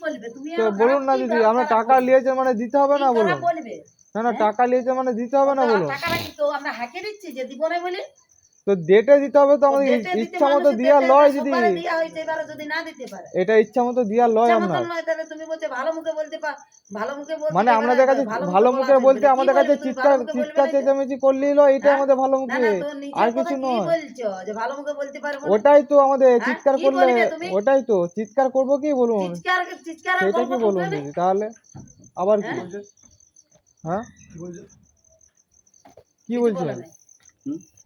বলবে তুমি তো বলুন না দিদি, আমরা টাকা নিয়েছে মানে দিতে হবে না বলুন। বলবে না টাকা নিয়েছে মানে দিতে হবে না বলুন। টাকাটা কি তো আমরা হাঁকে দিচ্ছি যে দিব না বলে? তো ডেটে দিতে হবে তো, আমাদের ইচ্ছা মতো দিয়া লয় দিদি। দিয়া হইছে, এবারে যদি না দিতে পারে এটা ইচ্ছা মতো দিয়া লয় আমরা। তাহলে তুমি বলছো ভালো মুখে বলতে ভালো মুখে বলতে, মানে আমাদের কাছে ভালো মুখে বলতে আমাদের কাছে চিৎকার চেঁচামেচি করলেই লয়, এটা আমাদের ভালো মুখে, আর কিছু নয়। বলছো যে ভালো মুখে বলতে পারবো না? ওটাই তো আমাদের চিৎকার কি করলে, বলবে তুমি? ওটাই তো চিৎকার করবো কি বলুন, চিৎকার সেটা কি বলুন দিদি? তাহলে আবার কি? হ্যাঁ কি বলছেন?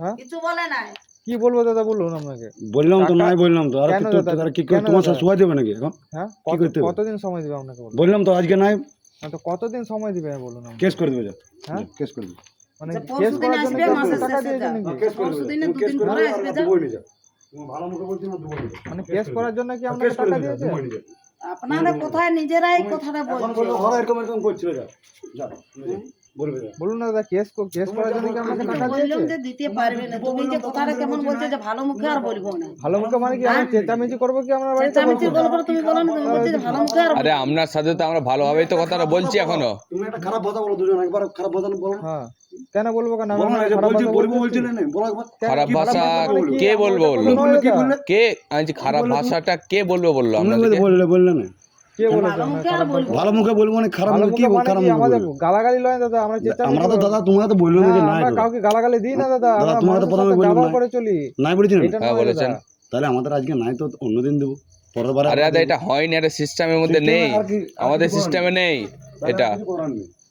হ্যাঁ কিছু বলে নাই। কি বলবো দাদা বলুন আপনাকে? বললাম তো নাই, বললাম তো। আর কি তোমার সাথে শোয়া দেবে নাকি এখন? হ্যাঁ কতদিন সময় দিবে আপনাকে? বললাম তো আজকে নাই। তো কতদিন সময় দিবে বলুন? কেস করে দেবে। হ্যাঁ কেস করে দেবে। মানে কেস করার জন্য টাকা দিয়েছেন নাকি? কেস করে দেবে। কেস করে দেবে আর দুবই নিয়ে যাও। তুমি ভালো মুখে বলছো না, দুবই নিয়ে যাও। মানে কেস করার জন্য কি আপনাকে টাকা দিয়েছে? আপনারা কোথায় নিজেরাই কথাটা এখন বলছেন? বলবো ঘরে এরকম করছিল, যাও যাও বলবে। বলুন না দাদা, কেস করার জন্য কি আপনাকে টাকা বললাম দিয়েছে? যে দিতে পারবে না। তুমি যে কথাটা কেমন বলছো যে ভালো মুখে আর বলবো না। ভালো মুখে মানে কি আমরা চেঁচামেচি করবো কি আমরা বাড়িতে? চেঁচামেচি বলবো তুমি বলো না, তুমি বলছো যে ভালো মুখে আর আরে আপনার সাথে তো আমরা ভালোভাবেই তো কথাটা বলছি এখনো। তুমি একটা খারাপ কথা বলো, দুজন একবার খারাপ কথা বলো। হ্যাঁ কেন বলবো? কেন বলো না, যে বলছি বলবো বলছি না, বলো একবার। খারাপ ভাষা কে বলবো বললো? কি বললে? কে আমি খারাপ ভাষাটা কে বলবো বললো? তুমি আপনাদেরকে বললে না। কে বলেছে ভালো মুখে আর বলবো? ভালো মুখে বলবো মানে খারাপ ভালো মুখে কি মুখে খারাপ মানে কি? মুখে আমাদের বলবো? গালাগালি লয় দাদা, আমরা চেঁচামেচি আমরা তো করবো। দাদা তোমাকে তো বললাম যে নাই আমরা গো। কাউকে গালাগালি দিই না দাদা, আমরা তোমাকে তো প্রথমে বললাম ব্যবহার নাই। করে চলি। নাই বলেছি না? এটা হ্যাঁ নয় বলেছেন। দাদা। তাহলে আমাদের আজকে নাই তো অন্যদিন দেবো, পরের বার। আরে দাদা এটা হয়নি, এটা সিস্টেমের মধ্যে নেই, আমাদের সিস্টেমে নেই এটা,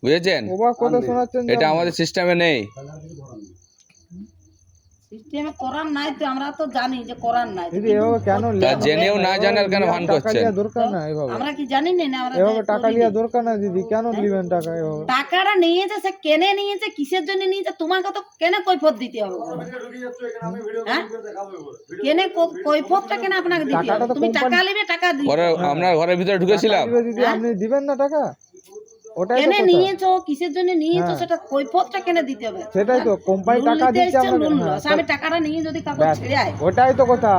বুঝেছেন? ওবার কথা শোনাচ্ছেন যে এটা আমাদের সিস্টেমে নেই। সিস্টেমে করার নাই তো, আমরা তো জানি যে করার নাই। দিদি এভাবে কেন তা জেনেও না জানার কেন ভান টাকা করছেন? লিয়া দরকার না এভাবে। আমরা কি জানি না? আমরা এভাবে টাকা লিয়া দরকার না দিদি, কেন লিবেন টাকা এভাবে? টাকাটা নিয়েছে, সে কেনে নিয়েছে, কিসের জন্য নিয়েছে, তোমাকে তো কেনে কৈফত দিতে হবে। হ্যাঁ? কেনে কৈফতটা কেন আপনাকে দিতে টাকাটা হবে? তো তুমি টাকা নেবে, টাকা দিবে। পরে আমরা ঘরের ভিতরে ঢুকেছিলাম। দিদি আপনি দিবেন না টাকা? ওটাই তো কেনে কথা। নিয়েছো, কিসের জন্য নিয়েছো, সেটা কৈফতটা কেনে দিতে হবে। সেটাই তো, কোম্পানি টাকা দিচ্ছে লোন আপনাকে। লস, আমি টাকাটা নিয়ে যদি কাগজ ছেড়ে আয়, ওটাই তো কথা।